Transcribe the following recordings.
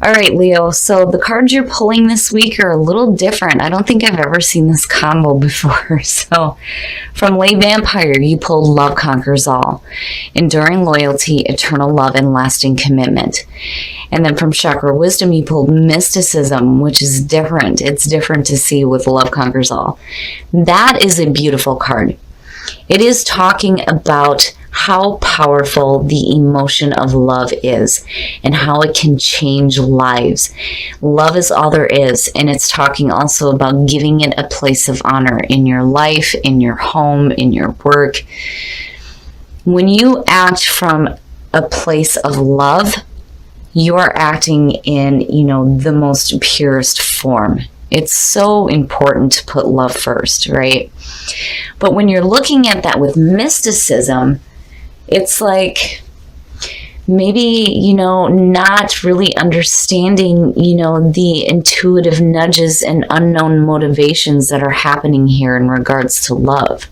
All right, Leo, so the cards you're pulling this week are a little different. I don't think I've ever seen this combo before. So from Lay Vampire, you pulled Love Conquers All, Enduring Loyalty, Eternal Love, and Lasting Commitment. And then from Chakra Wisdom, you pulled Mysticism, which is different. It's different to see with Love Conquers All. That is a beautiful card. It is talking about how powerful the emotion of love is and how it can change lives. Love is all there is, and it's talking also about giving it a place of honor in your life, in your home, in your work. When you act from a place of love, you are acting in, the most purest form. It's so important to put love first, right? But when you're looking at that with mysticism, it's like maybe, not really understanding, the intuitive nudges and unknown motivations that are happening here in regards to love.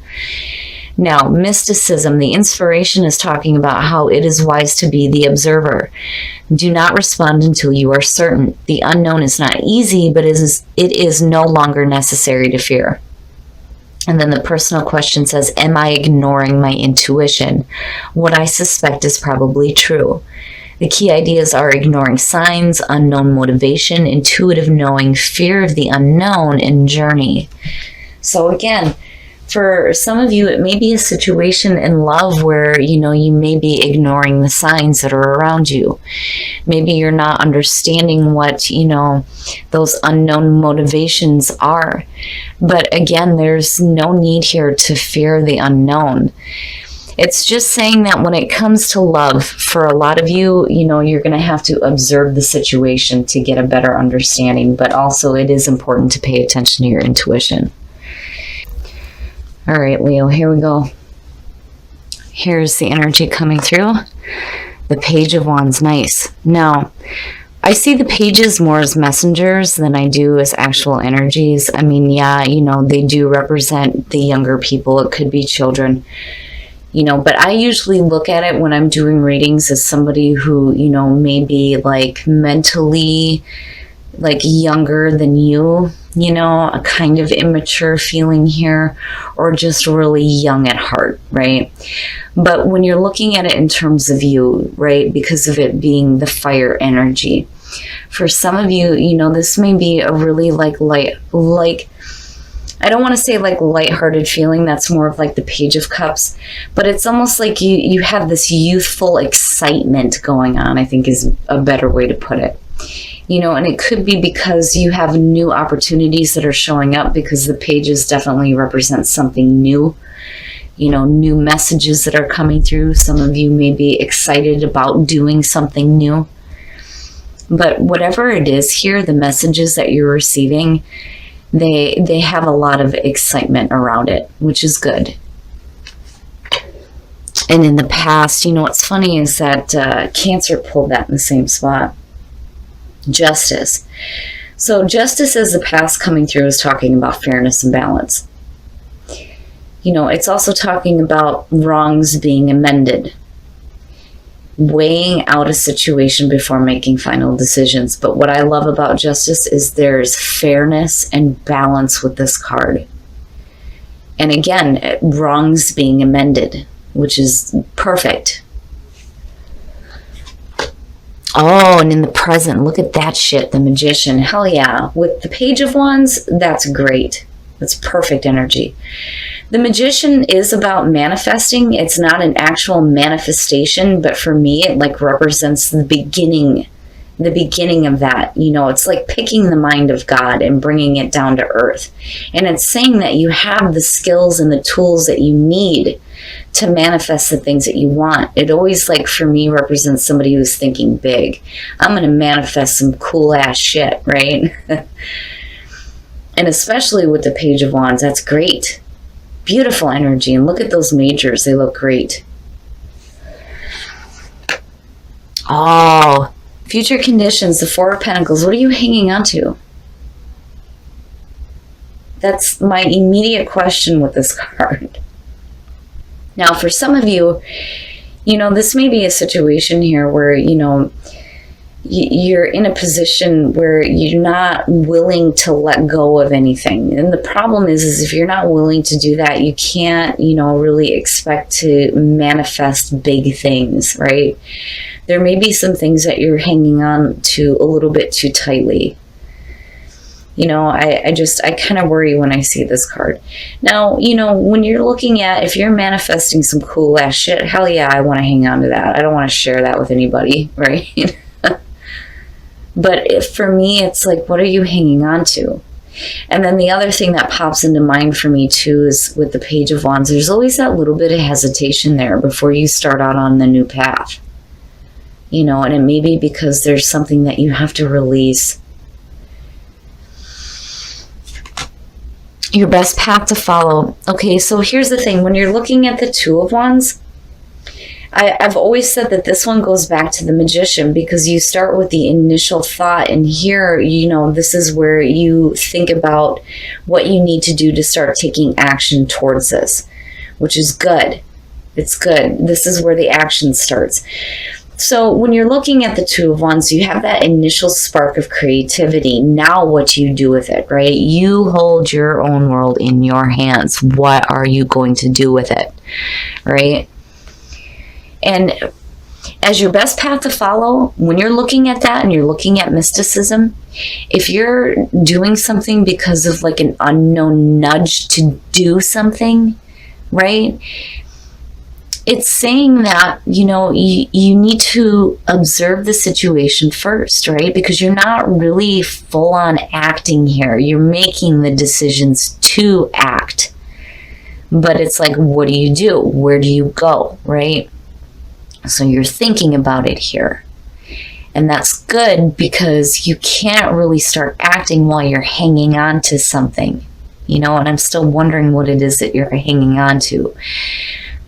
Now, mysticism, the inspiration is talking about how it is wise to be the observer. Do not respond until you are certain. The unknown is not easy, but it is no longer necessary to fear. And then the personal question says, am I ignoring my intuition? What I suspect is probably true. The key ideas are ignoring signs, unknown motivation, intuitive knowing, fear of the unknown, and journey. So again, for some of you, it may be a situation in love where, you may be ignoring the signs that are around you. Maybe you're not understanding what, those unknown motivations are. But again, there's no need here to fear the unknown. It's just saying that when it comes to love, for a lot of you, you're going to have to observe the situation to get a better understanding. But also it is important to pay attention to your intuition. All right, Leo, here we go. Here's the energy coming through. The Page of Wands, nice. Now, I see the pages more as messengers than I do as actual energies. I mean, yeah, they do represent the younger people. It could be children, but I usually look at it when I'm doing readings as somebody who, may be like mentally like younger than you, a kind of immature feeling here, or just really young at heart, right? But when you're looking at it in terms of you, right, because of it being the fire energy, for some of you, this may be a really I don't want to say like lighthearted feeling. That's more of like the Page of Cups, but it's almost like you have this youthful excitement going on, I think is a better way to put it. And it could be because you have new opportunities that are showing up, because the pages definitely represent something new, new messages that are coming through. Some of you may be excited about doing something new. But whatever it is here, the messages that you're receiving, they have a lot of excitement around it, which is good. And in the past, what's funny is that Cancer pulled that in the same spot. Justice. So justice as the past coming through is talking about fairness and balance. It's also talking about wrongs being amended, weighing out a situation before making final decisions. But what I love about justice is there's fairness and balance with this card. And again, wrongs being amended, which is perfect. Oh, and in the present, look at that shit, the Magician. Hell yeah. With the Page of Wands, that's great. That's perfect energy. The Magician is about manifesting. It's not an actual manifestation, but for me, it like represents the beginning of that. It's like picking the mind of God and bringing it down to earth. And it's saying that you have the skills and the tools that you need to manifest the things that you want. It always, like, for me, represents somebody who's thinking big. I'm going to manifest some cool ass shit, right? And especially with the Page of Wands, that's great. Beautiful energy. And look at those majors. They look great. Oh, future conditions, the Four of Pentacles. What are you hanging on to? That's my immediate question with this card. Now, for some of you, this may be a situation here where, you're in a position where you're not willing to let go of anything. And the problem is if you're not willing to do that, you can't, really expect to manifest big things, right? There may be some things that you're hanging on to a little bit too tightly. I kind of worry when I see this card. Now, when you're looking at, if you're manifesting some cool ass shit, hell yeah, I want to hang on to that. I don't want to share that with anybody, right? But for me, it's like, what are you hanging on to? And then the other thing that pops into mind for me too is with the Page of Wands, there's always that little bit of hesitation there before you start out on the new path. And it may be because there's something that you have to release. Your best path to follow. Okay, so here's the thing. When you're looking at the Two of Wands, I've always said that this one goes back to the Magician, because you start with the initial thought, and here, this is where you think about what you need to do to start taking action towards this, which is good. It's good. This is where the action starts. So when you're looking at the Two of Wands, you have that initial spark of creativity. Now what do you do with it, right? You hold your own world in your hands. What are you going to do with it, right? And as your best path to follow, when you're looking at that and you're looking at mysticism, if you're doing something because of like an unknown nudge to do something, right? It's saying that, you need to observe the situation first, right? Because you're not really full on acting here. You're making the decisions to act. But it's like, what do you do? Where do you go, right? So you're thinking about it here. And that's good, because you can't really start acting while you're hanging on to something, and I'm still wondering what it is that you're hanging on to.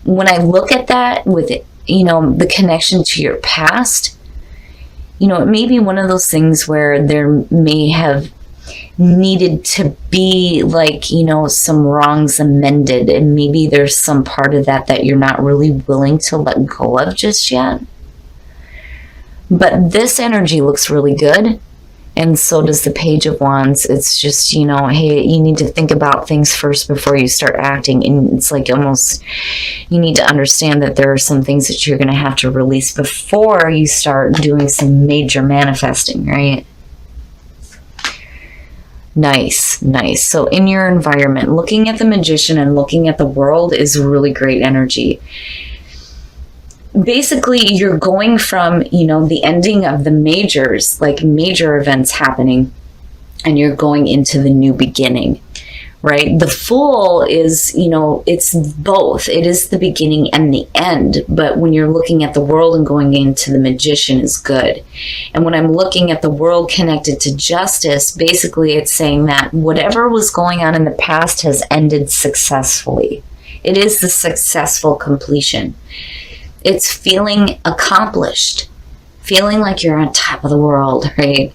When I look at that with, the connection to your past, it may be one of those things where there may have needed to be like, some wrongs amended, and maybe there's some part of that you're not really willing to let go of just yet. But this energy looks really good. And so does the Page of Wands. It's just, hey, you need to think about things first before you start acting. And it's like almost, you need to understand that there are some things that you're going to have to release before you start doing some major manifesting, right? Nice. So in your environment, looking at the Magician and looking at the world is really great energy. Basically, you're going from, the ending of the majors, like major events happening, and you're going into the new beginning, right? The Fool is, it's both. It is the beginning and the end. But when you're looking at the world and going into the Magician is good. And when I'm looking at the world connected to justice, basically it's saying that whatever was going on in the past has ended successfully. It is the successful completion. It's feeling accomplished, feeling like you're on top of the world, right?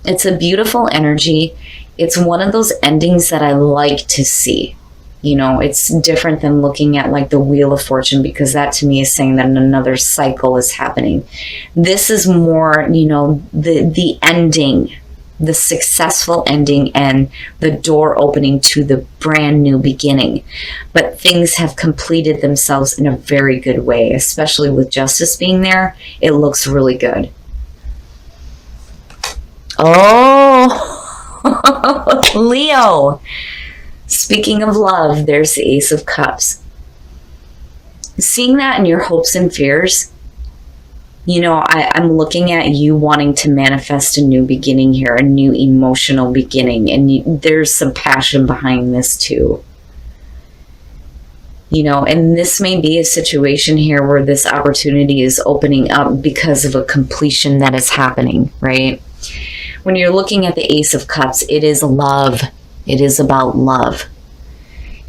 It's a beautiful energy. It's one of those endings that I like to see. It's different than looking at like the Wheel of Fortune, because that to me is saying that another cycle is happening. This is more, the ending, the successful ending, and the door opening to the brand new beginning. But things have completed themselves in a very good way, especially with justice being there. It looks really good. Oh, Leo. Speaking of love, there's the Ace of Cups. Seeing that in your hopes and fears, I'm looking at you wanting to manifest a new beginning here, a new emotional beginning. And there's some passion behind this too. And this may be a situation here where this opportunity is opening up because of a completion that is happening, right? When you're looking at the Ace of Cups, it is love. It is about love.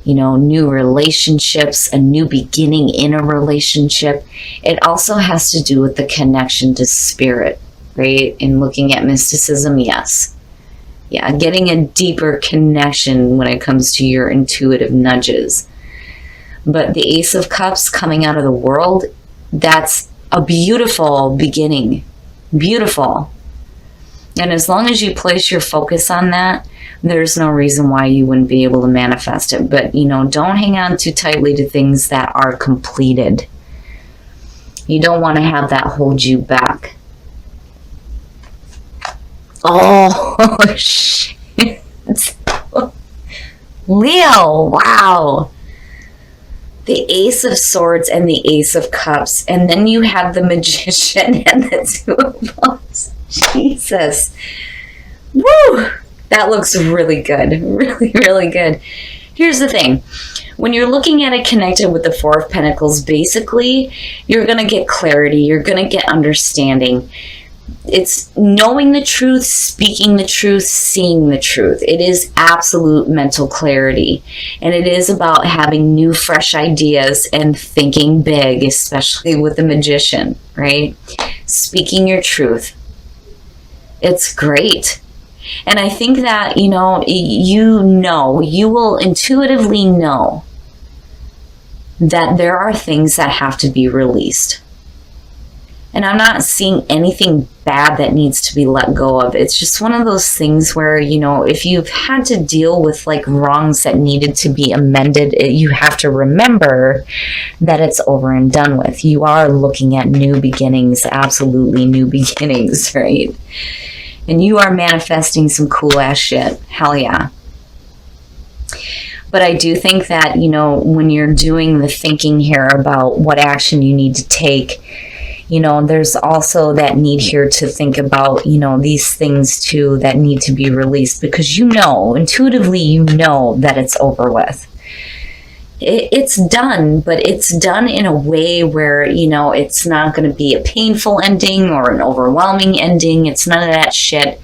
New relationships, a new beginning in a relationship. It also has to do with the connection to spirit, right? And looking at mysticism, yes. Yeah, getting a deeper connection when it comes to your intuitive nudges. But the Ace of Cups coming out of the world, that's a beautiful beginning. Beautiful. And as long as you place your focus on that, there's no reason why you wouldn't be able to manifest it. But, don't hang on too tightly to things that are completed. You don't want to have that hold you back. Oh, shit. Leo, wow. The Ace of Swords and the Ace of Cups. And then you have the Magician and the Two of Wands. Jesus. Woo! That looks really good. Really, really good. Here's the thing. When you're looking at it connected with the Four of Pentacles, basically, you're going to get clarity. You're going to get understanding. It's knowing the truth, speaking the truth, seeing the truth. It is absolute mental clarity. And it is about having new, fresh ideas and thinking big, especially with the Magician, right? Speaking your truth. It's great. And I think that, you will intuitively know that there are things that have to be released. And I'm not seeing anything bad that needs to be let go of. It's just one of those things where, if you've had to deal with like wrongs that needed to be amended, you have to remember that it's over and done with. You are looking at new beginnings, absolutely new beginnings, right? And you are manifesting some cool ass shit. Hell yeah. But I do think that, when you're doing the thinking here about what action you need to take, there's also that need here to think about, these things too that need to be released, because intuitively that it's over with. It's done, but it's done in a way where, it's not going to be a painful ending or an overwhelming ending. It's none of that shit.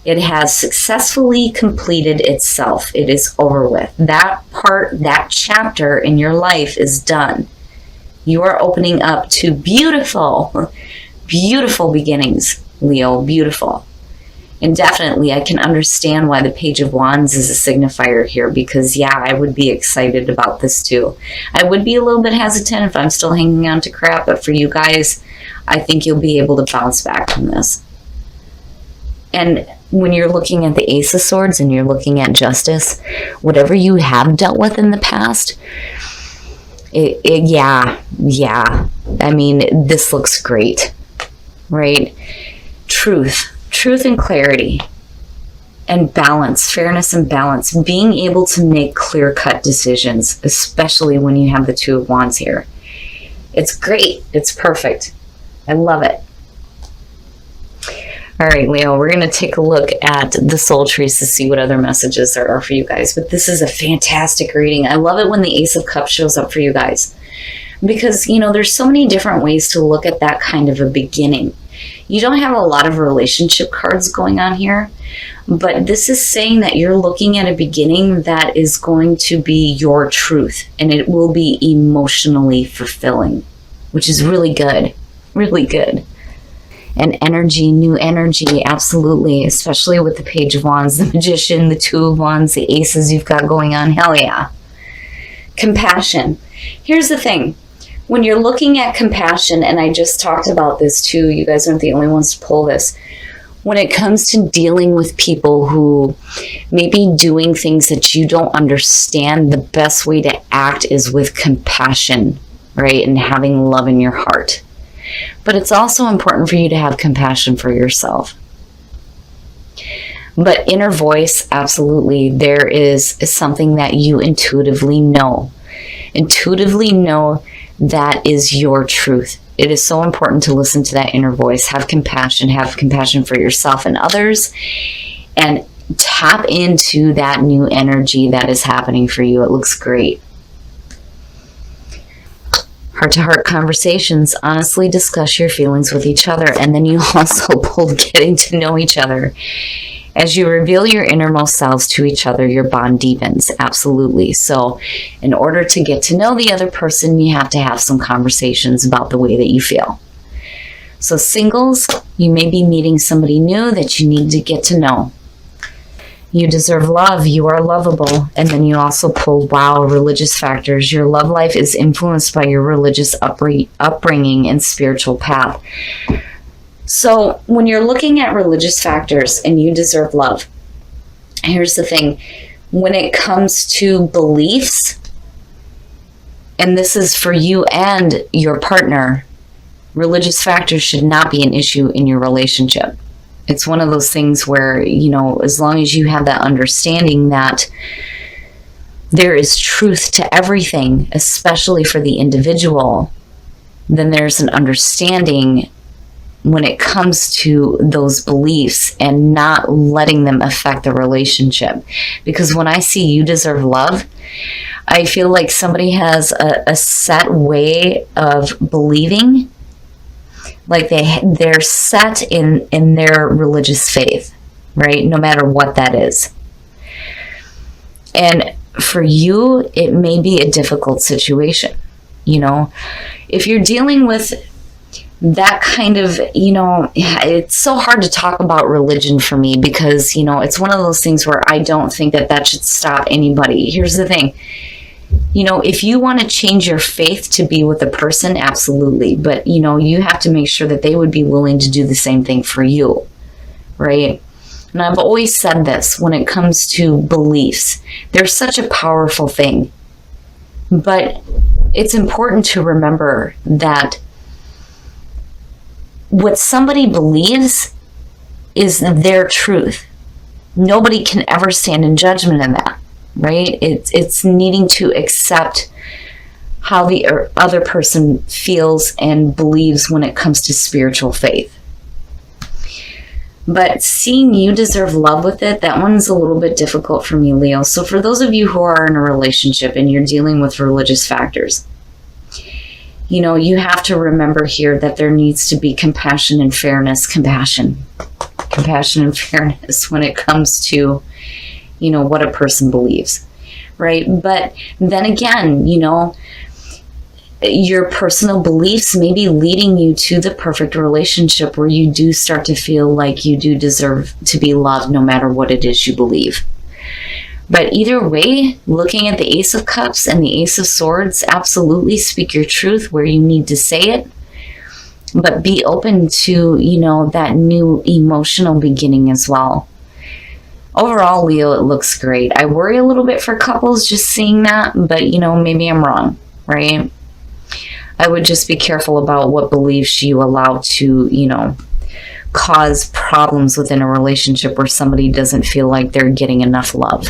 It has successfully completed itself. It is over with. That part, that chapter in your life is done. You are opening up to beautiful, beautiful beginnings, Leo. Beautiful. And definitely, I can understand why the Page of Wands is a signifier here, because, yeah, I would be excited about this too. I would be a little bit hesitant if I'm still hanging on to crap, but for you guys, I think you'll be able to bounce back from this. And when you're looking at the Ace of Swords and you're looking at justice, whatever you have dealt with in the past, yeah. I mean, this looks great, right? Truth and clarity and balance, fairness and balance, being able to make clear-cut decisions, especially when you have the Two of Wands here. It's great. It's perfect. I love it. All right, Leo, we're going to take a look at the soul trees to see what other messages there are for you guys. But this is a fantastic reading. I love it when the Ace of Cups shows up for you guys, because, there's so many different ways to look at that kind of a beginning. You don't have a lot of relationship cards going on here, but this is saying that you're looking at a beginning that is going to be your truth, and it will be emotionally fulfilling, which is really good, really good. And energy, new energy, absolutely, especially with the Page of Wands, the Magician, the Two of Wands, the Aces you've got going on, hell yeah. Compassion. Here's the thing. When you're looking at compassion, and I just talked about this too, you guys aren't the only ones to pull this. When it comes to dealing with people who may be doing things that you don't understand, the best way to act is with compassion, right? And having love in your heart. But it's also important for you to have compassion for yourself. But inner voice, absolutely, there is something that you intuitively know. Intuitively know that is your truth. It is so important to listen to that inner voice. Have compassion for yourself and others, and tap into that new energy that is happening for you. It looks great. Heart-to-heart conversations. Honestly discuss your feelings with each other. And then you also pulled getting to know each other. As you reveal your innermost selves to each other, your bond deepens. Absolutely. So in order to get to know the other person, you have to have some conversations about the way that you feel. So singles, you may be meeting somebody new that you need to get to know. You deserve love. You are lovable. And then you also pulled, wow, religious factors. Your love life is influenced by your religious upbringing and spiritual path. So when you're looking at religious factors and you deserve love, here's the thing. When it comes to beliefs, and this is for you and your partner, religious factors should not be an issue in your relationship. It's one of those things where, as long as you have that understanding that there is truth to everything, especially for the individual, then there's an understanding when it comes to those beliefs and not letting them affect the relationship. Because when I see you deserve love, I feel like somebody has a set way of believing, like they're set in their religious faith, right? No matter what that is. And for you, it may be a difficult situation. If you're dealing with that kind of, it's so hard to talk about religion for me because, it's one of those things where I don't think that should stop anybody. Here's the thing. If you want to change your faith to be with a person, absolutely. But, you have to make sure that they would be willing to do the same thing for you, right? And I've always said this when it comes to beliefs. They're such a powerful thing. But it's important to remember that what somebody believes is their truth. Nobody can ever stand in judgment of that, right? It's needing to accept how the other person feels and believes when it comes to spiritual faith. But seeing you deserve love with it, that one's a little bit difficult for me, Leo. So for those of you who are in a relationship and you're dealing with religious factors, you have to remember here that there needs to be compassion and fairness, compassion and fairness when it comes to, what a person believes, right? But then again, your personal beliefs may be leading you to the perfect relationship where you do start to feel like you do deserve to be loved no matter what it is you believe. But either way, looking at the Ace of Cups and the Ace of Swords, absolutely speak your truth where you need to say it. But be open to, that new emotional beginning as well. Overall, Leo, it looks great. I worry a little bit for couples just seeing that, but, maybe I'm wrong, right? I would just be careful about what beliefs you allow to, cause problems within a relationship where somebody doesn't feel like they're getting enough love.